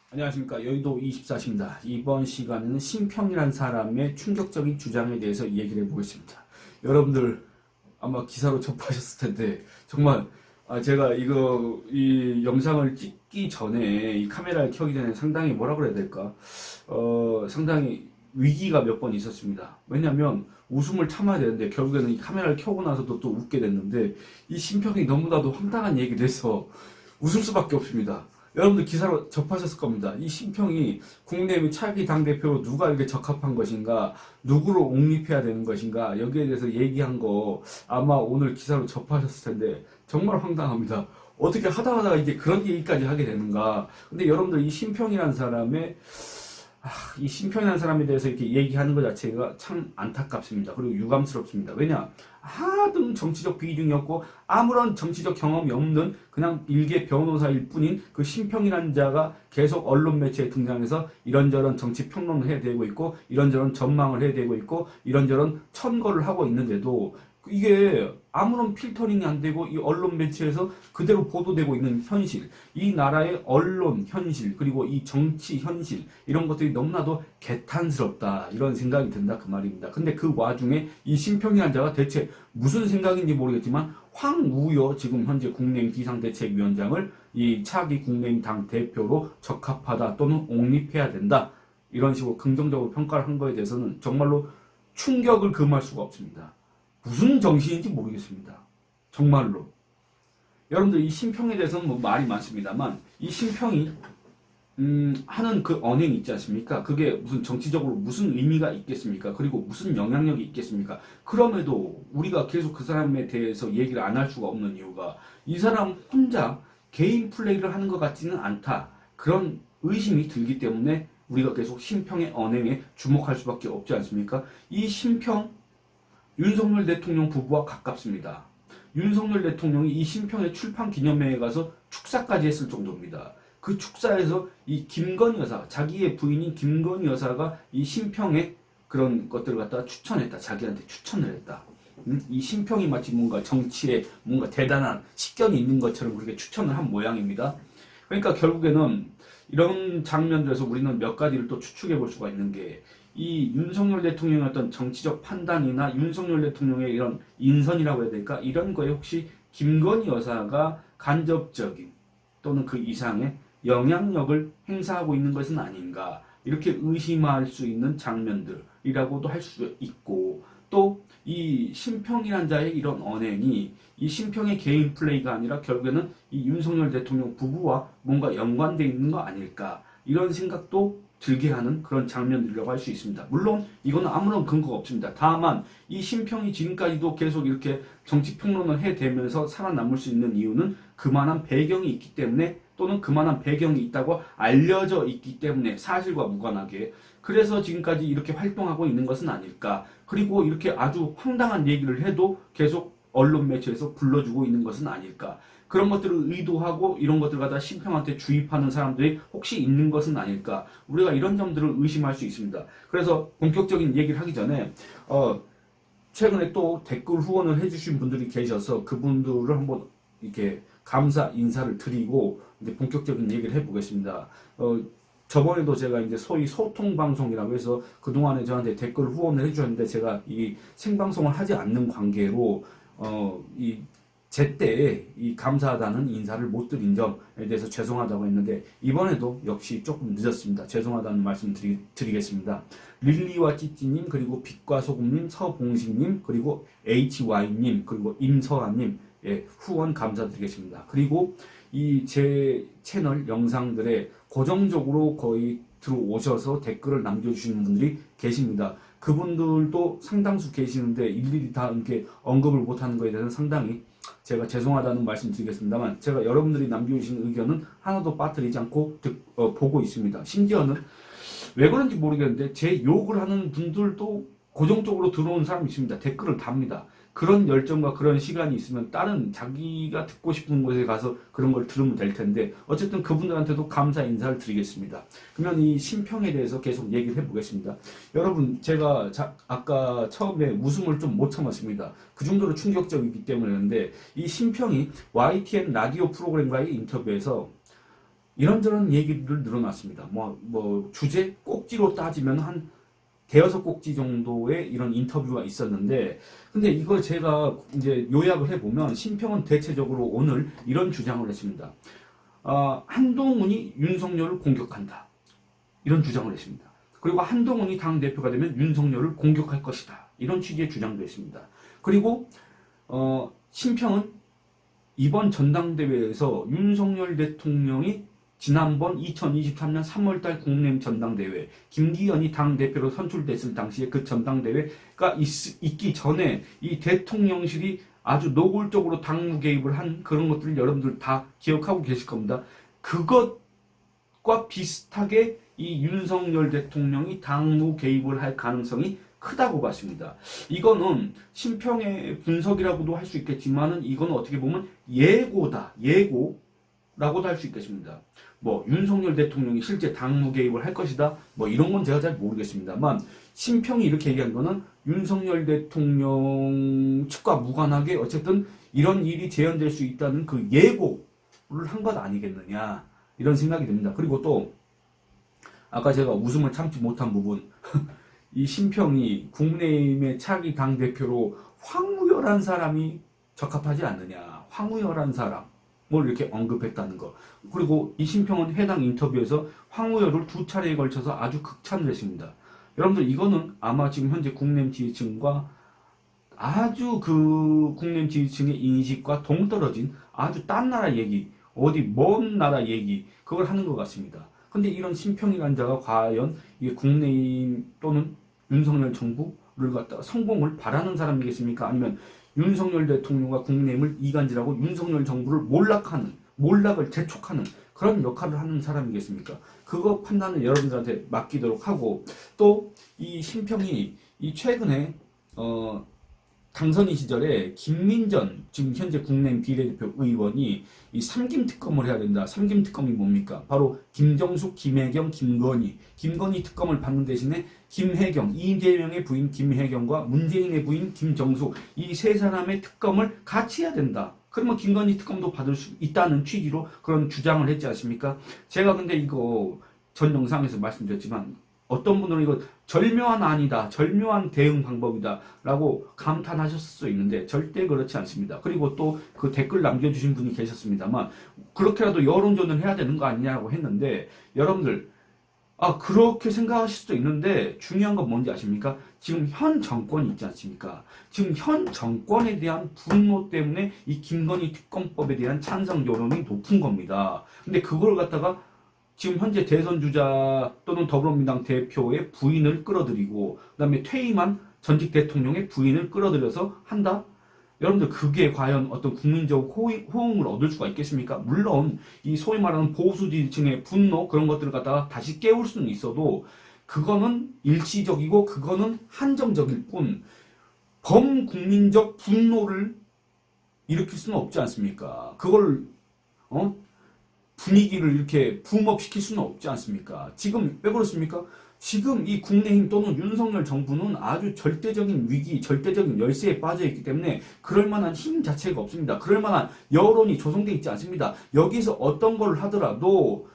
안녕하십니까. 여의도 24시입니다. 이번 시간에는 심평이란 사람의 충격적인 주장에 대해서 얘기를 해보겠습니다. 여러분들 아마 기사로 접하셨을 텐데 정말 제가 이 영상을 찍기 전에 이 카메라를 켜기 전에 상당히 뭐라 그래야 될까 상당히 위기가 몇 번 있었습니다. 왜냐면 웃음을 참아야 되는데 결국에는 이 카메라를 켜고 나서도 또 웃게 됐는데 이 심평이 너무나도 황당한 얘기를 해서 웃을 수밖에 없습니다. 여러분들 기사로 접하셨을 겁니다. 이 심평이 국내의 차기 당대표로 누가 이렇게 적합한 것인가, 누구를 옹립해야 되는 것인가, 여기에 대해서 얘기한 거 아마 오늘 기사로 접하셨을 텐데 정말 황당합니다. 어떻게 하다가 이제 그런 얘기까지 하게 되는가. 근데 여러분들 이 심평이라는 사람에 대해서 이렇게 얘기하는 것 자체가 참 안타깝습니다. 그리고 유감스럽습니다. 왜냐? 하등 정치적 비중이었고 아무런 정치적 경험이 없는 그냥 일개 변호사일 뿐인 그 심평이라는 자가 계속 언론 매체에 등장해서 이런저런 정치 평론을 해대고 있고 이런저런 전망을 해대고 있고 이런저런 천거를 하고 있는데도 이게 아무런 필터링이 안 되고 이 언론 매체에서 그대로 보도되고 있는 현실, 이 나라의 언론 현실, 그리고 이 정치 현실, 이런 것들이 너무나도 개탄스럽다, 이런 생각이 든다, 그 말입니다. 근데 그 와중에 이 심평이라는 자가 대체 무슨 생각인지 모르겠지만 황우여 지금 현재 국민의힘 비상대책위원장을 이 차기 국민의힘 당 대표로 적합하다 또는 옹립해야 된다, 이런 식으로 긍정적으로 평가를 한 거에 대해서는 정말로 충격을 금할 수가 없습니다. 무슨 정신인지 모르겠습니다. 정말로. 여러분들 이 심평에 대해서는 뭐 말이 많습니다만 이 심평이 하는 그 언행이 있지 않습니까? 그게 무슨 정치적으로 무슨 의미가 있겠습니까? 그리고 무슨 영향력이 있겠습니까? 그럼에도 우리가 계속 그 사람에 대해서 얘기를 안 할 수가 없는 이유가 이 사람 혼자 개인 플레이를 하는 것 같지는 않다, 그런 의심이 들기 때문에 우리가 계속 심평의 언행에 주목할 수밖에 없지 않습니까? 이 심평 윤석열 대통령 부부와 가깝습니다. 윤석열 대통령이 이 심평의 출판 기념회에 가서 축사까지 했을 정도입니다. 그 축사에서 이 김건희 여사, 자기의 부인인 김건희 여사가 이 심평의 그런 것들을 갖다가 추천했다. 자기한테 추천을 했다. 이 심평이 마치 뭔가 정치에 뭔가 대단한 식견이 있는 것처럼 그렇게 추천을 한 모양입니다. 그러니까 결국에는 이런 장면들에서 우리는 몇 가지를 또 추측해 볼 수가 있는 게, 이 윤석열 대통령의 어떤 정치적 판단이나 윤석열 대통령의 이런 인선이라고 해야 될까? 이런 거에 혹시 김건희 여사가 간접적인 또는 그 이상의 영향력을 행사하고 있는 것은 아닌가, 이렇게 의심할 수 있는 장면들이라고도 할 수 있고, 또 이 심평이란 자의 이런 언행이 이 심평의 개인 플레이가 아니라 결국에는 이 윤석열 대통령 부부와 뭔가 연관되어 있는 거 아닐까, 이런 생각도 들게 하는 그런 장면들이라고 할 수 있습니다. 물론 이거는 아무런 근거가 없습니다. 다만 이 심평이 지금까지도 계속 이렇게 정치 평론을 해대면서 살아남을 수 있는 이유는 그만한 배경이 있기 때문에, 또는 그만한 배경이 있다고 알려져 있기 때문에, 사실과 무관하게. 그래서 지금까지 이렇게 활동하고 있는 것은 아닐까. 그리고 이렇게 아주 황당한 얘기를 해도 계속 언론 매체에서 불러주고 있는 것은 아닐까. 그런 것들을 의도하고 이런 것들을 갖다 심평한테 주입하는 사람들이 혹시 있는 것은 아닐까. 우리가 이런 점들을 의심할 수 있습니다. 그래서 본격적인 얘기를 하기 전에 최근에 또 댓글 후원을 해주신 분들이 계셔서 그분들을 한번 이렇게 감사 인사를 드리고 이제 본격적인 얘기를 해보겠습니다. 저번에도 제가 이제 소위 소통방송이라고 해서 그동안에 저한테 댓글 후원을 해주셨는데, 제가 이 생방송을 하지 않는 관계로 제때 이 감사하다는 인사를 못 드린 점에 대해서 죄송하다고 했는데, 이번에도 역시 조금 늦었습니다. 죄송하다는 말씀 드리겠습니다. 릴리와 찌찌님, 그리고 빛과 소금님, 서봉식님, 그리고 HY님, 그리고 임서아님, 후원 감사드리겠습니다. 그리고 이 제 채널 영상들에 고정적으로 거의 들어오셔서 댓글을 남겨주시는 분들이 계십니다. 그분들도 상당수 계시는데 일일이 다 이렇게 언급을 못하는 것에 대해서는 상당히 제가 죄송하다는 말씀 드리겠습니다만, 제가 여러분들이 남겨주신 의견은 하나도 빠뜨리지 않고 보고 있습니다. 심지어는 왜 그런지 모르겠는데 제 욕을 하는 분들도 고정적으로 들어오는 사람이 있습니다. 댓글을 답니다. 그런 열정과 그런 시간이 있으면 다른 자기가 듣고 싶은 곳에 가서 그런 걸 들으면 될 텐데, 어쨌든 그분들한테도 감사 인사를 드리겠습니다. 그러면 이 심평에 대해서 계속 얘기를 해보겠습니다. 여러분, 제가 아까 처음에 웃음을 좀 못 참았습니다. 그 정도로 충격적이기 때문에. 그런데 이 심평이 YTN 라디오 프로그램과의 인터뷰에서 이런저런 얘기들 늘어났습니다. 주제 꼭지로 따지면 한 대여섯 꼭지 정도의 이런 인터뷰가 있었는데, 근데 이걸 제가 이제 요약을 해보면, 심평은 대체적으로 오늘 이런 주장을 했습니다. 한동훈이 윤석열을 공격한다. 이런 주장을 했습니다. 그리고 한동훈이 당대표가 되면 윤석열을 공격할 것이다. 이런 취지의 주장도 했습니다. 그리고, 심평은 이번 전당대회에서 윤석열 대통령이 지난번 2023년 3월달 국민의힘 전당대회 김기현이 당대표로 선출됐을 당시에 그 전당대회가 있기 전에 이 대통령실이 아주 노골적으로 당무 개입을 한 그런 것들을 여러분들 다 기억하고 계실 겁니다. 그것과 비슷하게 이 윤석열 대통령이 당무 개입을 할 가능성이 크다고 봤습니다. 이거는 심평의 분석이라고도 할 수 있겠지만은 이거는 어떻게 보면 예고다. 예고라고도 할 수 있겠습니다. 윤석열 대통령이 실제 당무 개입을 할 것이다. 이런 건 제가 잘 모르겠습니다만, 심평이 이렇게 얘기한 거는 윤석열 대통령 측과 무관하게 어쨌든 이런 일이 재현될 수 있다는 그 예고를 한 것 아니겠느냐. 이런 생각이 듭니다. 그리고 또, 아까 제가 웃음을 참지 못한 부분, 이 심평이 국민의힘의 차기 당대표로 황우열한 사람이 적합하지 않느냐. 황우열한 사람. 뭘 이렇게 언급했다는 거. 그리고 이 심평은 해당 인터뷰에서 황우열을 2차례에 걸쳐서 아주 극찬을 했습니다. 여러분들 이거는 아마 지금 현재 국민의힘 지지층과 아주 그 국민의힘 지지층의 인식과 동떨어진 아주 딴 나라 얘기, 어디 먼 나라 얘기, 그걸 하는 것 같습니다. 근데 이런 심평이라는 자가 과연 이게 국민의힘 또는 윤석열 정부를 갖다가 성공을 바라는 사람이겠습니까? 아니면 윤석열 대통령과 국민의힘을 이간질하고 윤석열 정부를 몰락을 재촉하는 그런 역할을 하는 사람이겠습니까? 그거 판단은 여러분들한테 맡기도록 하고, 또 이 심평이 이 최근에 당선인 시절에 김민전 지금 현재 국민의힘 비례대표 의원이 이 삼김특검을 해야 된다. 삼김특검이 뭡니까? 바로 김정숙, 김혜경, 김건희 특검을 받는 대신에 김혜경, 이재명의 부인 김혜경과 문재인의 부인 김정숙, 이 세 사람의 특검을 같이 해야 된다. 그러면 김건희 특검도 받을 수 있다는 취지로 그런 주장을 했지 않습니까? 제가 근데 이거 전 영상에서 말씀드렸지만, 어떤 분들은 이거 절묘한 안이다, 절묘한 대응 방법이다 라고 감탄하셨을 수 있는데 절대 그렇지 않습니다. 그리고 또 그 댓글 남겨주신 분이 계셨습니다만, 그렇게라도 여론전을 해야 되는 거 아니냐고 했는데, 여러분들 그렇게 생각하실 수도 있는데 중요한 건 뭔지 아십니까? 지금 현 정권이 있지 않습니까? 지금 현 정권에 대한 분노 때문에 이 김건희 특검법에 대한 찬성 여론이 높은 겁니다. 근데 그걸 갖다가 지금 현재 대선 주자 또는 더불어민주당 대표의 부인을 끌어들이고, 그다음에 퇴임한 전직 대통령의 부인을 끌어들여서 한다? 여러분들 그게 과연 어떤 국민적 호응을 얻을 수가 있겠습니까? 물론 이 소위 말하는 보수 지지층의 분노, 그런 것들을 갖다가 다시 깨울 수는 있어도 그거는 일시적이고 그거는 한정적일 뿐, 범국민적 분노를 일으킬 수는 없지 않습니까? 그걸 분위기를 이렇게 붐업시킬 수는 없지 않습니까? 지금 왜 그렇습니까? 지금 이 국민의힘 또는 윤석열 정부는 아주 절대적인 위기, 절대적인 열세에 빠져 있기 때문에 그럴 만한 힘 자체가 없습니다. 그럴 만한 여론이 조성되어 있지 않습니다. 여기서 어떤 걸 하더라도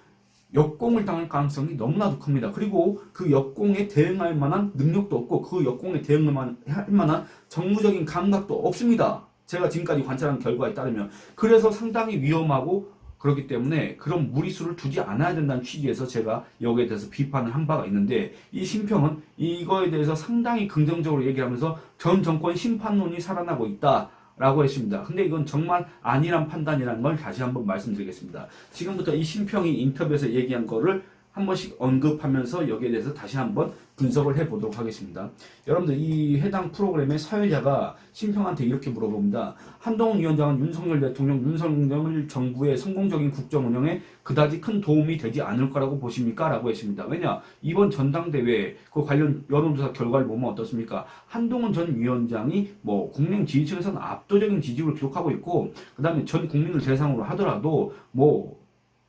역공을 당할 가능성이 너무나도 큽니다. 그리고 그 역공에 대응할 만한 능력도 없고 그 역공에 대응할 만한 정무적인 감각도 없습니다. 제가 지금까지 관찰한 결과에 따르면. 그래서 상당히 위험하고, 그렇기 때문에 그런 무리수를 두지 않아야 된다는 취지에서 제가 여기에 대해서 비판을 한 바가 있는데, 이 심평은 이거에 대해서 상당히 긍정적으로 얘기하면서 전 정권 심판론이 살아나고 있다라고 했습니다. 근데 이건 정말 아니란 판단이라는 걸 다시 한번 말씀드리겠습니다. 지금부터 이 심평이 인터뷰에서 얘기한 거를 한 번씩 언급하면서 여기에 대해서 다시 한번 분석을 해보도록 하겠습니다. 여러분들 이 해당 프로그램의 사회자가 심평한테 이렇게 물어봅니다. 한동훈 위원장은 윤석열 대통령, 윤석열 정부의 성공적인 국정 운영에 그다지 큰 도움이 되지 않을 거라고 보십니까? 라고 했습니다. 왜냐? 이번 전당대회 그 관련 여론조사 결과를 보면 어떻습니까? 한동훈 전 위원장이 국민의힘 지지층에서는 압도적인 지지율을 기록하고 있고, 그 다음에 전 국민을 대상으로 하더라도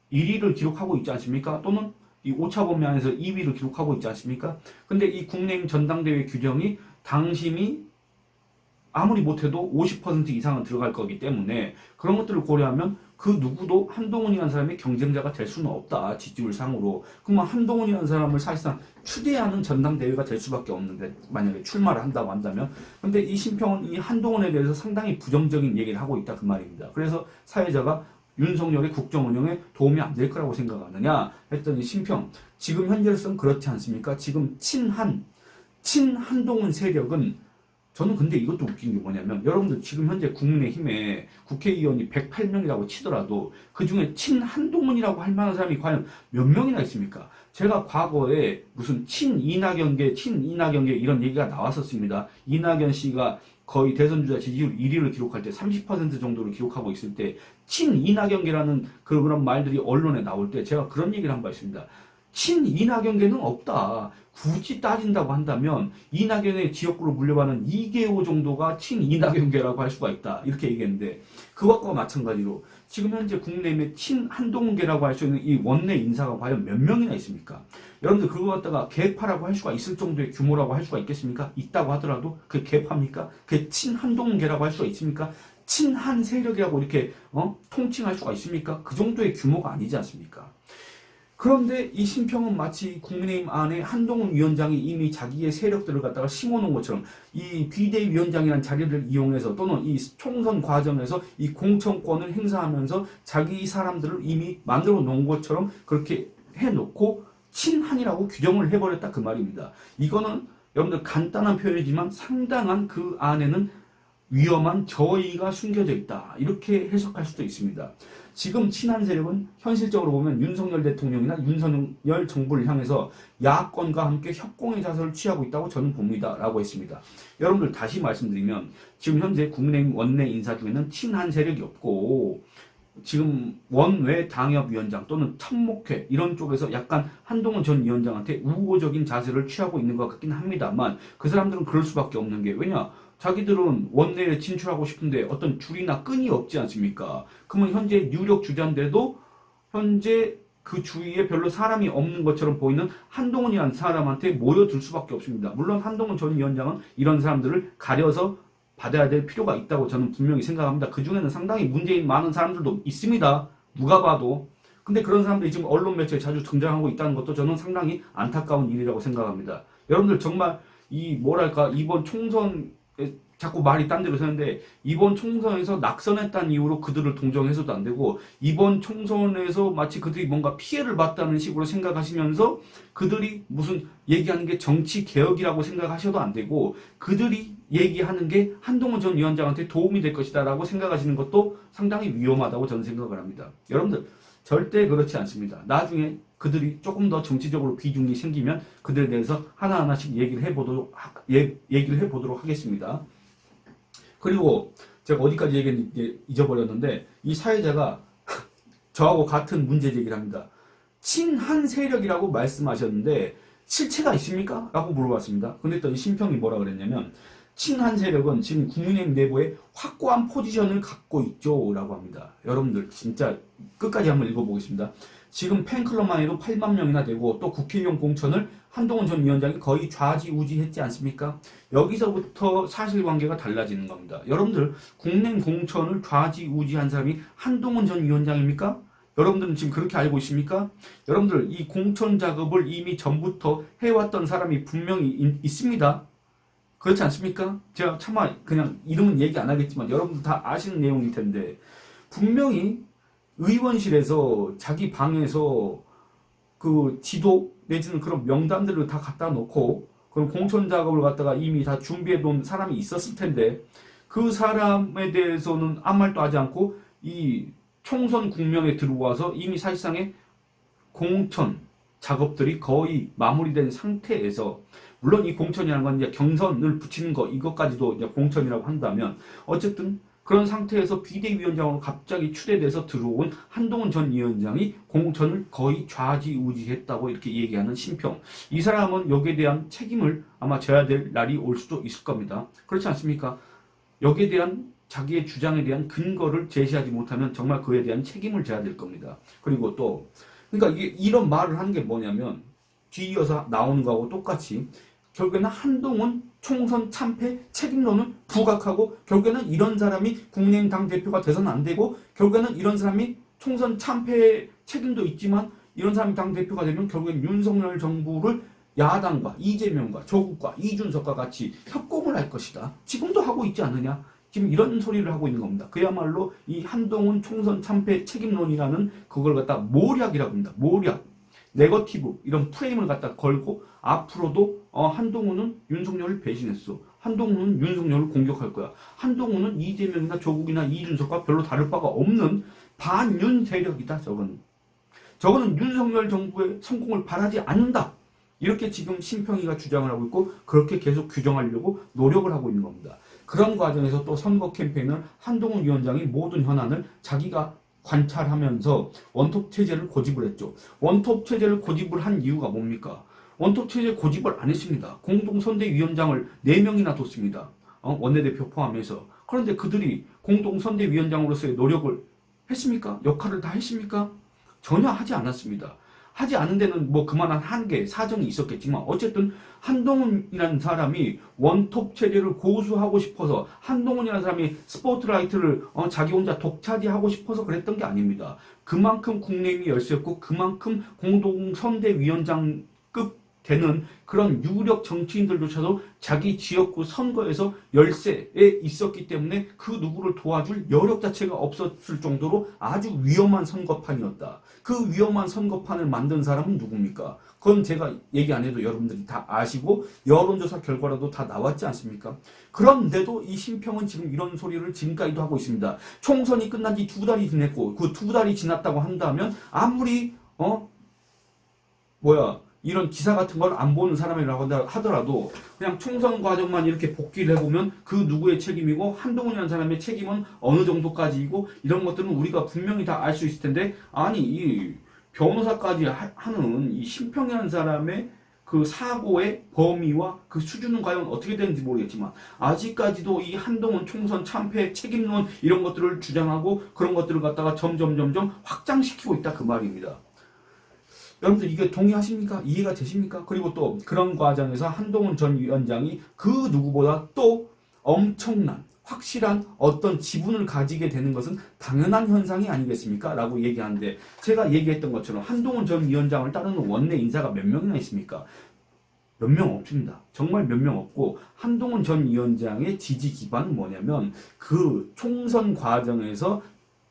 1위를 기록하고 있지 않습니까? 또는 이 오차범위 안에서 2위를 기록하고 있지 않습니까? 근데 이 국민의힘 전당대회 규정이 당심이 아무리 못해도 50% 이상은 들어갈 거기 때문에 그런 것들을 고려하면 그 누구도 한동훈이라는 사람이 경쟁자가 될 수는 없다. 지지율상으로. 그러면 한동훈이라는 사람을 사실상 추대하는 전당대회가 될 수밖에 없는데, 만약에 출마를 한다고 한다면. 근데 이 심평은 이 한동훈에 대해서 상당히 부정적인 얘기를 하고 있다 그 말입니다. 그래서 사회자가 윤석열의 국정 운영에 도움이 안 될 거라고 생각하느냐 했더니, 심평, 지금 현재로서는 그렇지 않습니까? 지금 친한동훈 세력은, 저는 근데 이것도 웃긴 게 뭐냐면, 여러분들 지금 현재 국민의힘에 국회의원이 108명이라고 치더라도 그 중에 친한동훈이라고 할 만한 사람이 과연 몇 명이나 있습니까? 제가 과거에 무슨 친이낙연계 이런 얘기가 나왔었습니다. 이낙연 씨가 거의 대선주자 지지율 1위를 기록할 때 30% 정도를 기록하고 있을 때 친이낙연계라는 그런 말들이 언론에 나올 때 제가 그런 얘기를 한 바 있습니다. 친이낙연계는 없다. 굳이 따진다고 한다면 이낙연의 지역구로 물려받는 이계호 정도가 친이낙연계라고 할 수가 있다. 이렇게 얘기했는데, 그것과 마찬가지로 지금 현재 국내의 친한동훈계라고 할 수 있는 이 원내 인사가 과연 몇 명이나 있습니까? 여러분들 그거 갖다가 개파라고 할 수가 있을 정도의 규모라고 할 수가 있겠습니까? 있다고 하더라도 그게 개파입니까? 그게 친한동훈계라고 할 수가 있습니까? 친한 세력이라고 이렇게 통칭할 수가 있습니까? 그 정도의 규모가 아니지 않습니까? 그런데 이 심평은 마치 국민의힘 안에 한동훈 위원장이 이미 자기의 세력들을 갖다가 심어놓은 것처럼, 이 비대위원장이라는 자리를 이용해서 또는 이 총선 과정에서 이 공천권을 행사하면서 자기 사람들을 이미 만들어 놓은 것처럼 그렇게 해놓고 친한이라고 규정을 해버렸다 그 말입니다. 이거는 여러분들 간단한 표현이지만 상당한 그 안에는 위험한 저의가 숨겨져 있다. 이렇게 해석할 수도 있습니다. 지금 친한 세력은 현실적으로 보면 윤석열 대통령이나 윤석열 정부를 향해서 야권과 함께 협공의 자세를 취하고 있다고 저는 봅니다. 라고 했습니다. 여러분들 다시 말씀드리면, 지금 현재 국민의힘 원내 인사 중에는 친한 세력이 없고, 지금 원외 당협위원장 또는 탑목회 이런 쪽에서 약간 한동훈 전 위원장한테 우호적인 자세를 취하고 있는 것 같긴 합니다만, 그 사람들은 그럴 수밖에 없는 게, 왜냐? 자기들은 원내에 진출하고 싶은데 어떤 줄이나 끈이 없지 않습니까? 그러면 현재 유력 주자인데도 현재 그 주위에 별로 사람이 없는 것처럼 보이는 한동훈이라는 사람한테 모여들 수밖에 없습니다. 물론 한동훈 전 위원장은 이런 사람들을 가려서 받아야 될 필요가 있다고 저는 분명히 생각합니다. 그 중에는 상당히 문제인 많은 사람들도 있습니다. 누가 봐도. 근데 그런 사람들이 지금 언론 매체에 자주 등장하고 있다는 것도 저는 상당히 안타까운 일이라고 생각합니다. 여러분들 정말 이번 총선에 자꾸 말이 딴 데로 새는데, 이번 총선에서 낙선했다는 이유로 그들을 동정해서도 안 되고, 이번 총선에서 마치 그들이 뭔가 피해를 봤다는 식으로 생각하시면서 그들이 무슨 얘기하는 게 정치 개혁이라고 생각하셔도 안 되고, 그들이 얘기하는 게 한동훈 전 위원장한테 도움이 될 것이다 라고 생각하시는 것도 상당히 위험하다고 저는 생각을 합니다. 여러분들 절대 그렇지 않습니다. 나중에 그들이 조금 더 정치적으로 비중이 생기면 그들에 대해서 하나하나씩 얘기를 해보도록 하겠습니다. 그리고 제가 어디까지 얘기했는지 잊어버렸는데, 이 사회자가 저하고 같은 문제 제기를 합니다. 친한 세력이라고 말씀하셨는데 실체가 있습니까? 라고 물어봤습니다. 근데 또 이 심평이 뭐라 그랬냐면, 친한 세력은 지금 국민의힘 내부에 확고한 포지션을 갖고 있죠 라고 합니다. 여러분들 진짜 끝까지 한번 읽어보겠습니다. 지금 팬클럽만 해도 8만 명이나 되고, 또 국회의원 공천을 한동훈 전 위원장이 거의 좌지우지했지 않습니까? 여기서부터 사실관계가 달라지는 겁니다. 여러분들 국내 공천을 좌지우지한 사람이 한동훈 전 위원장입니까? 여러분들은 지금 그렇게 알고 있습니까? 여러분들 이 공천 작업을 이미 전부터 해왔던 사람이 분명히 있습니다. 그렇지 않습니까? 제가 차마 그냥 이름은 얘기 안 하겠지만 여러분들 다 아시는 내용일 텐데, 분명히 의원실에서 자기 방에서 그 지도 내지는 그런 명단들을 다 갖다 놓고 그런 공천 작업을 갖다가 이미 다 준비해 놓은 사람이 있었을 텐데, 그 사람에 대해서는 아무 말도 하지 않고 이 총선 국면에 들어와서 이미 사실상의 공천 작업들이 거의 마무리된 상태에서, 물론 이 공천이라는 건 이제 경선을 붙이는 거 이것까지도 이제 공천이라고 한다면, 어쨌든 그런 상태에서 비대위원장으로 갑자기 추대돼서 들어온 한동훈 전 위원장이 공천을 거의 좌지우지했다고 이렇게 얘기하는 심평. 이 사람은 여기에 대한 책임을 아마 져야 될 날이 올 수도 있을 겁니다. 그렇지 않습니까? 여기에 대한 자기의 주장에 대한 근거를 제시하지 못하면 정말 그에 대한 책임을 져야 될 겁니다. 그리고 또 그러니까 이런 말을 하는 게 뭐냐면, 뒤이어서 나오는 거하고 똑같이 결국에는 한동훈 총선 참패 책임론을 부각하고 결국에는 이런 사람이 국민의힘 당대표가 돼서는 안 되고 결국에는 이런 사람이 총선 참패 책임도 있지만 이런 사람이 당대표가 되면 결국엔 윤석열 정부를 야당과 이재명과 조국과 이준석과 같이 협공을 할 것이다. 지금도 하고 있지 않느냐. 지금 이런 소리를 하고 있는 겁니다. 그야말로 이 한동훈 총선 참패 책임론이라는 그걸 갖다 모략이라고 합니다. 모략. 네거티브 이런 프레임을 갖다 걸고 앞으로도 한동훈은 윤석열을 배신했어. 한동훈은 윤석열을 공격할 거야. 한동훈은 이재명이나 조국이나 이준석과 별로 다를 바가 없는 반윤 세력이다. 저거는 윤석열 정부의 성공을 바라지 않는다. 이렇게 지금 심평이가 주장을 하고 있고 그렇게 계속 규정하려고 노력을 하고 있는 겁니다. 그런 과정에서 또 선거 캠페인을 한동훈 위원장이 모든 현안을 자기가 관찰하면서 원톱 체제를 고집을 했죠. 원톱 체제를 고집을 한 이유가 뭡니까? 원톱 체제 고집을 안 했습니다. 공동선대위원장을 4명이나 뒀습니다. 원내대표 포함해서. 그런데 그들이 공동선대위원장으로서의 노력을 했습니까? 역할을 다 했습니까? 전혀 하지 않았습니다. 하지 않은 데는 뭐 그만한 한계, 사정이 있었겠지만 어쨌든 한동훈이라는 사람이 원톱 체제를 고수하고 싶어서 한동훈이라는 사람이 스포트라이트를 자기 혼자 독차지하고 싶어서 그랬던 게 아닙니다. 그만큼 국내임이 열세였고 그만큼 공동선대위원장급 되는 그런 유력 정치인들조차도 자기 지역구 선거에서 열세에 있었기 때문에 그 누구를 도와줄 여력 자체가 없었을 정도로 아주 위험한 선거판이었다. 그 위험한 선거판을 만든 사람은 누굽니까? 그건 제가 얘기 안 해도 여러분들이 다 아시고 여론조사 결과라도 다 나왔지 않습니까? 그런데도 이 심평은 지금 이런 소리를 지금까지도 하고 있습니다. 총선이 끝난 지 2달이 지났고 그 2달이 지났다고 한다면 아무리 이런 기사 같은 걸 안 보는 사람이라고 하더라도 그냥 총선 과정만 이렇게 복기를 해보면 그 누구의 책임이고 한동훈이라는 사람의 책임은 어느 정도까지이고 이런 것들은 우리가 분명히 다 알 수 있을 텐데 아니 이 변호사까지 하는 이 심평이라는 사람의 그 사고의 범위와 그 수준은 과연 어떻게 되는지 모르겠지만 아직까지도 이 한동훈 총선 참패 책임론 이런 것들을 주장하고 그런 것들을 갖다가 점점 확장시키고 있다 그 말입니다. 여러분들 이게 동의하십니까? 이해가 되십니까? 그리고 또 그런 과정에서 한동훈 전 위원장이 그 누구보다 또 엄청난 확실한 어떤 지분을 가지게 되는 것은 당연한 현상이 아니겠습니까? 라고 얘기하는데 제가 얘기했던 것처럼 한동훈 전 위원장을 따르는 원내 인사가 몇 명이나 있습니까? 몇 명 없습니다. 정말 몇 명 없고 한동훈 전 위원장의 지지 기반은 뭐냐면 그 총선 과정에서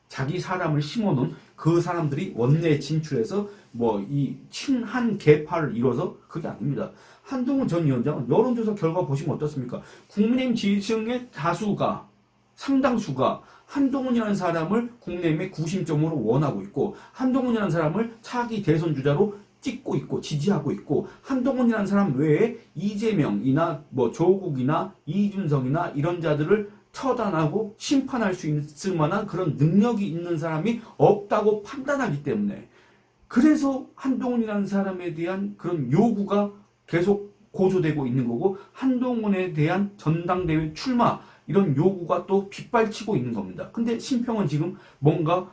자기 사람을 심어놓은 그 사람들이 원내에 진출해서 이 친한 계파를 이뤄서 그게 아닙니다. 한동훈 전 위원장은 여론조사 결과 보시면 어떻습니까? 국민의힘 지지층의 다수가 상당수가 한동훈이라는 사람을 국민의힘의 구심점으로 원하고 있고 한동훈이라는 사람을 차기 대선 주자로 찍고 있고 지지하고 있고 한동훈이라는 사람 외에 이재명이나 조국이나 이준석이나 이런 자들을 처단하고 심판할 수 있을 만한 그런 능력이 있는 사람이 없다고 판단하기 때문에 그래서 한동훈이라는 사람에 대한 그런 요구가 계속 고조되고 있는 거고 한동훈에 대한 전당대회 출마 이런 요구가 또 빗발치고 있는 겁니다. 근데 심평은 지금 뭔가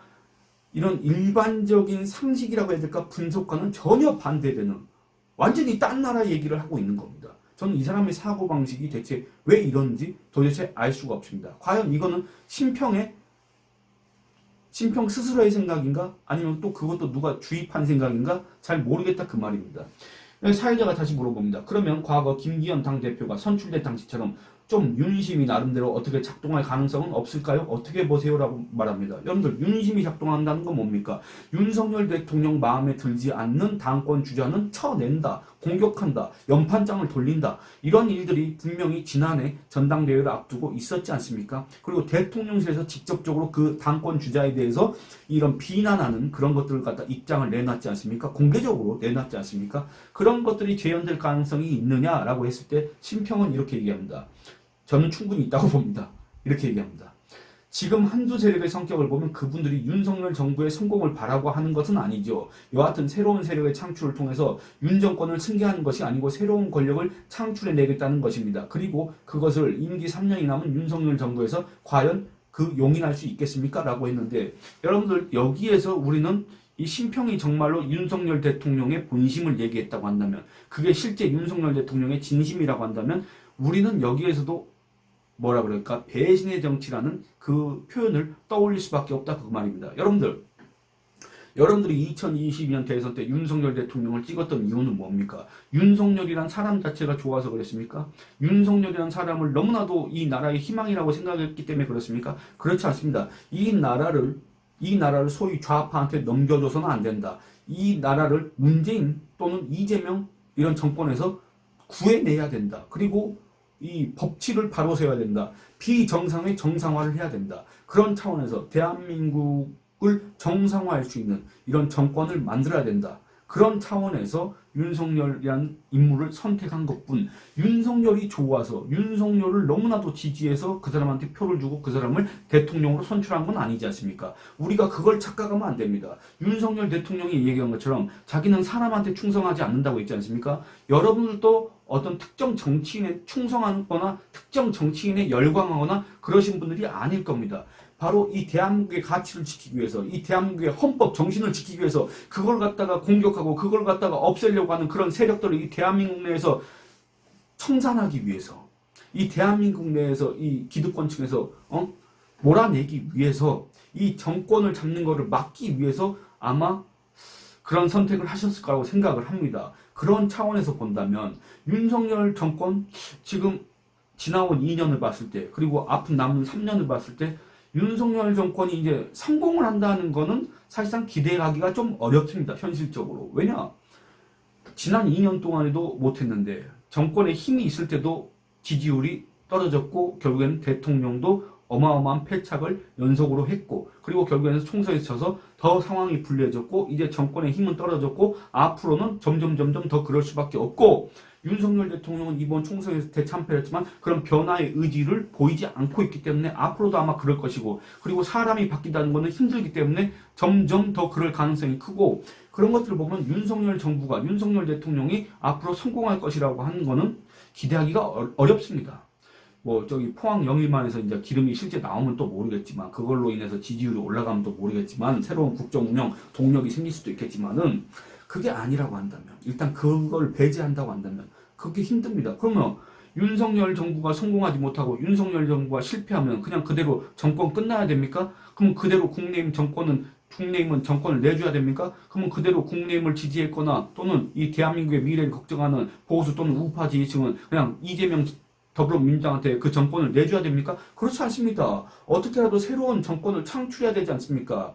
이런 일반적인 상식이라고 해야 될까 분석과는 전혀 반대되는 완전히 딴 나라 얘기를 하고 있는 겁니다. 저는 이 사람의 사고방식이 대체 왜 이런지 도대체 알 수가 없습니다. 과연 이거는 심평 스스로의 생각인가? 아니면 또 그것도 누가 주입한 생각인가? 잘 모르겠다 그 말입니다. 사회자가 다시 물어봅니다. 그러면 과거 김기현 당대표가 선출된 당시처럼 좀 윤심이 나름대로 어떻게 작동할 가능성은 없을까요? 어떻게 보세요? 라고 말합니다. 여러분들 윤심이 작동한다는 건 뭡니까? 윤석열 대통령 마음에 들지 않는 당권 주자는 쳐낸다, 공격한다, 연판장을 돌린다. 이런 일들이 분명히 지난해 전당대회를 앞두고 있었지 않습니까? 그리고 대통령실에서 직접적으로 그 당권 주자에 대해서 이런 비난하는 그런 것들을 갖다 입장을 내놨지 않습니까? 공개적으로 내놨지 않습니까? 그런 것들이 재현될 가능성이 있느냐라고 했을 때 심평은 이렇게 얘기합니다. 저는 충분히 있다고 봅니다. 이렇게 얘기합니다. 지금 한두 세력의 성격을 보면 그분들이 윤석열 정부의 성공을 바라고 하는 것은 아니죠. 여하튼 새로운 세력의 창출을 통해서 윤 정권을 승계하는 것이 아니고 새로운 권력을 창출해내겠다는 것입니다. 그리고 그것을 임기 3년이 남은 윤석열 정부에서 과연 용인할 수 있겠습니까? 라고 했는데 여러분들 여기에서 우리는 이 심평이 정말로 윤석열 대통령의 본심을 얘기했다고 한다면 그게 실제 윤석열 대통령의 진심이라고 한다면 우리는 여기에서도 뭐라 그럴까? 배신의 정치라는 그 표현을 떠올릴 수밖에 없다 그 말입니다. 여러분들이 2022년 대선 때 윤석열 대통령을 찍었던 이유는 뭡니까? 윤석열이란 사람 자체가 좋아서 그랬습니까? 윤석열이란 사람을 너무나도 이 나라의 희망이라고 생각했기 때문에 그렇습니까? 그렇지 않습니다. 이 나라를 소위 좌파한테 넘겨줘서는 안 된다. 이 나라를 문재인 또는 이재명 이런 정권에서 구해내야 된다. 그리고 이 법치를 바로 세워야 된다. 비정상의 정상화를 해야 된다. 그런 차원에서 대한민국을 정상화할 수 있는 이런 정권을 만들어야 된다. 그런 차원에서 윤석열이라는 인물을 선택한 것뿐, 윤석열이 좋아서 윤석열을 너무나도 지지해서 그 사람한테 표를 주고 그 사람을 대통령으로 선출한 건 아니지 않습니까? 우리가 그걸 착각하면 안 됩니다. 윤석열 대통령이 얘기한 것처럼 자기는 사람한테 충성하지 않는다고 했지 않습니까? 여러분들도 어떤 특정 정치인에 충성하거나 특정 정치인에 열광하거나 그러신 분들이 아닐 겁니다. 바로 이 대한민국의 가치를 지키기 위해서, 이 대한민국의 헌법 정신을 지키기 위해서 그걸 갖다가 공격하고 그걸 갖다가 없애려고 하는 그런 세력들을 이 대한민국 내에서 청산하기 위해서, 이 대한민국 내에서 이 기득권층에서 몰아내기 위해서, 이 정권을 잡는 것을 막기 위해서 아마 그런 선택을 하셨을 거라고 생각을 합니다. 그런 차원에서 본다면 윤석열 정권 지금 지나온 2년을 봤을 때, 그리고 앞으로 남은 3년을 봤을 때 윤석열 정권이 이제 성공을 한다는 거는 사실상 기대하기가 좀 어렵습니다. 현실적으로. 왜냐? 지난 2년 동안에도 못했는데 정권에 힘이 있을 때도 지지율이 떨어졌고 결국에는 대통령도 어마어마한 패착을 연속으로 했고, 그리고 결국에는 총선에서 져서 더 상황이 불리해졌고, 이제 정권의 힘은 떨어졌고 앞으로는 점점 더 그럴 수밖에 없고, 윤석열 대통령은 이번 총선에서 대참패를 했지만 그런 변화의 의지를 보이지 않고 있기 때문에 앞으로도 아마 그럴 것이고, 그리고 사람이 바뀐다는 것은 힘들기 때문에 점점 더 그럴 가능성이 크고, 그런 것들을 보면 윤석열 정부가, 윤석열 대통령이 앞으로 성공할 것이라고 하는 거는 기대하기가 어렵습니다. 뭐 저기 포항 영일만에서 이제 기름이 실제 나오면 또 모르겠지만, 그걸로 인해서 지지율이 올라가면 또 모르겠지만, 새로운 국정 운영 동력이 생길 수도 있겠지만은, 그게 아니라고 한다면, 일단 그걸 배제한다고 한다면 그게 힘듭니다. 그러면 윤석열 정부가 성공하지 못하고 윤석열 정부가 실패하면 그냥 그대로 정권 끝나야 됩니까? 그럼 그대로 국민의힘은 정권을 내줘야 됩니까? 그러면 그대로 국민의힘을 지지했거나 또는 이 대한민국의 미래를 걱정하는 보수 또는 우파 지지층은 그냥 이재명 더불어민주당한테 그 정권을 내줘야 됩니까? 그렇지 않습니다. 어떻게라도 새로운 정권을 창출해야 되지 않습니까?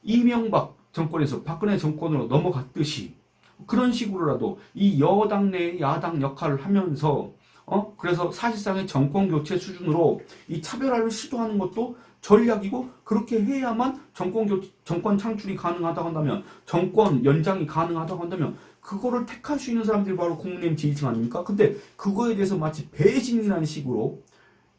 이명박 정권에서 박근혜 정권으로 넘어갔듯이 그런 식으로라도 이 여당 내 야당 역할을 하면서 그래서 사실상의 정권 교체 수준으로 이 차별화를 시도하는 것도 전략이고, 그렇게 해야만 정권 창출이 가능하다고 한다면, 정권 연장이 가능하다고 한다면 그거를 택할 수 있는 사람들이 바로 국민의힘 지지층 아닙니까? 근데 그거에 대해서 마치 배신이라는 식으로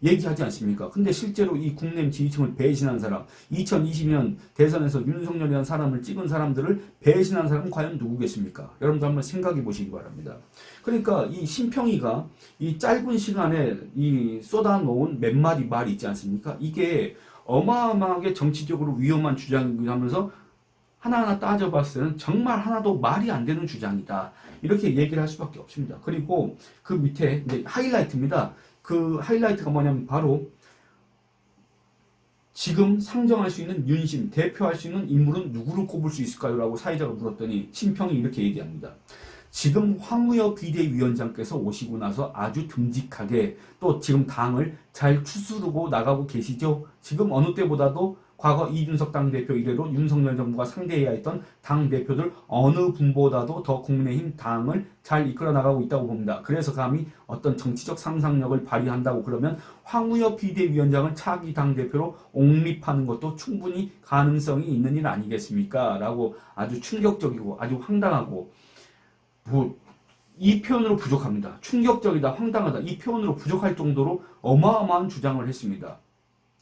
얘기하지 않습니까? 근데 실제로 이 국민의힘 지지층을 배신한 사람, 2020년 대선에서 윤석열이라는 사람을 찍은 사람들을 배신한 사람은 과연 누구겠습니까? 여러분들 한번 생각해 보시기 바랍니다. 그러니까 이 심평이가 이 짧은 시간에 이 쏟아놓은 몇 마디 말이 있지 않습니까? 이게 어마어마하게 정치적으로 위험한 주장이기도 하면서 하나하나 따져봤을 때는 정말 하나도 말이 안 되는 주장이다. 이렇게 얘기를 할 수밖에 없습니다. 그리고 그 밑에 이제 하이라이트입니다. 그 하이라이트가 뭐냐면 바로 지금 상정할 수 있는 윤심, 대표할 수 있는 인물은 누구를 꼽을 수 있을까요? 라고 사회자가 물었더니 심평이 이렇게 얘기합니다. 지금 황우여 비대위원장께서 오시고 나서 아주 듬직하게 또 지금 당을 잘 추스르고 나가고 계시죠. 지금 어느 때보다도 과거 이준석 당대표 이래로 윤석열 정부가 상대해야 했던 당대표들 어느 분보다도 더 국민의힘 당을 잘 이끌어 나가고 있다고 봅니다. 그래서 감히 어떤 정치적 상상력을 발휘한다고 그러면 황우여 비대위원장을 차기 당대표로 옹립하는 것도 충분히 가능성이 있는 일 아니겠습니까? 라고 아주 충격적이고 아주 황당하고, 이 표현으로 부족합니다. 충격적이다, 황당하다, 이 표현으로 부족할 정도로 어마어마한 주장을 했습니다.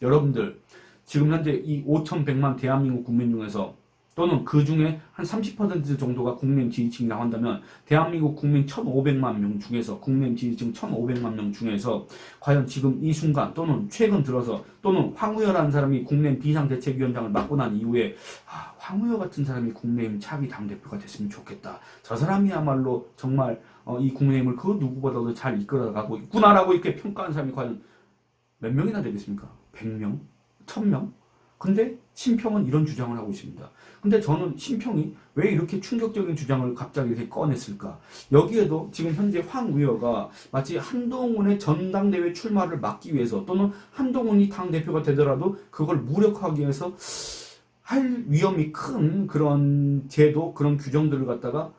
여러분들, 지금 현재 이 5,100만 대한민국 국민 중에서 또는 그 중에 한 30% 정도가 국민의힘 지지층이라고 한다면 대한민국 국민 1,500만 명 중에서 국민의힘 지지층 1,500만 명 중에서 과연 지금 이 순간 또는 최근 들어서 또는 황우여라는 사람이 국민의힘 비상대책위원장을 맡고 난 이후에 황우여 같은 사람이 국민의힘 차기 당대표가 됐으면 좋겠다. 저 사람이야말로 정말 이 국민의힘을 그 누구보다도 잘 이끌어가고 있구나라고 이렇게 평가하는 사람이 과연 몇 명이나 되겠습니까? 100명? 1000명? 근데 신평은 이런 주장을 하고 있습니다. 근데 저는 신평이 왜 이렇게 충격적인 주장을 갑자기 이렇게 꺼냈을까? 여기에도 지금 현재 황우여가 마치 한동훈의 전당대회 출마를 막기 위해서 또는 한동훈이 당대표가 되더라도 그걸 무력화하기 위해서 할 위험이 큰 그런 제도, 그런 규정들을 갖다가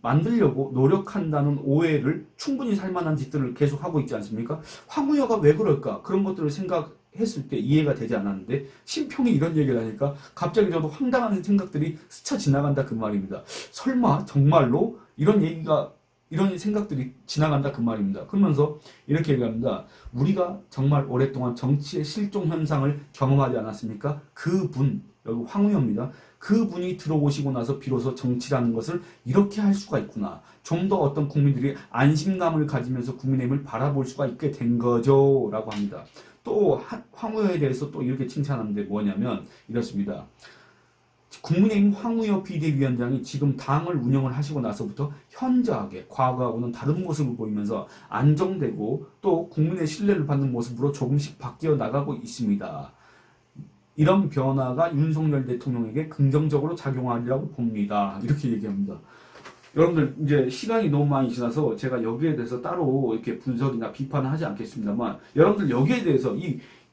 만들려고 노력한다는 오해를 충분히 살만한 짓들을 계속하고 있지 않습니까? 황우여가 왜 그럴까? 그런 것들을 생각했을 때 이해가 되지 않았는데 신평이 이런 얘기를 하니까 갑자기 저도 황당한 생각들이 스쳐 지나간다 그 말입니다. 설마 정말로 이런 얘기가 이런 생각들이 지나간다 그 말입니다. 그러면서 이렇게 얘기합니다. 우리가 정말 오랫동안 정치의 실종 현상을 경험하지 않았습니까? 그분, 여기 황우여입니다. 그분이 들어오시고 나서 비로소 정치라는 것을 이렇게 할 수가 있구나. 좀 더 어떤 국민들이 안심감을 가지면서 국민의힘을 바라볼 수가 있게 된 거죠. 라고 합니다. 또 황우여에 대해서 또 이렇게 칭찬하는데 뭐냐면 이렇습니다. 국민의힘 황우여 비대위원장이 지금 당을 운영을 하시고 나서부터 현저하게 과거하고는 다른 모습을 보이면서 안정되고 또 국민의 신뢰를 받는 모습으로 조금씩 바뀌어 나가고 있습니다. 이런 변화가 윤석열 대통령에게 긍정적으로 작용하리라고 봅니다. 이렇게 얘기합니다. 여러분들 이제 시간이 너무 많이 지나서 제가 여기에 대해서 따로 이렇게 분석이나 비판을 하지 않겠습니다만 여러분들 여기에 대해서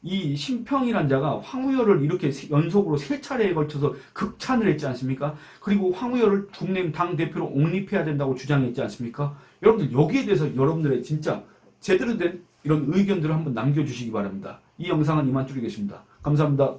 이 신평이란 자가 황우여를 이렇게 연속으로 3차례에 걸쳐서 극찬을 했지 않습니까? 그리고 황우여를 국민의힘 당대표로 옹립해야 된다고 주장했지 않습니까? 여러분들 여기에 대해서 여러분들의 진짜 제대로 된 이런 의견들을 한번 남겨주시기 바랍니다. 이 영상은 이만 줄이겠습니다. 감사합니다.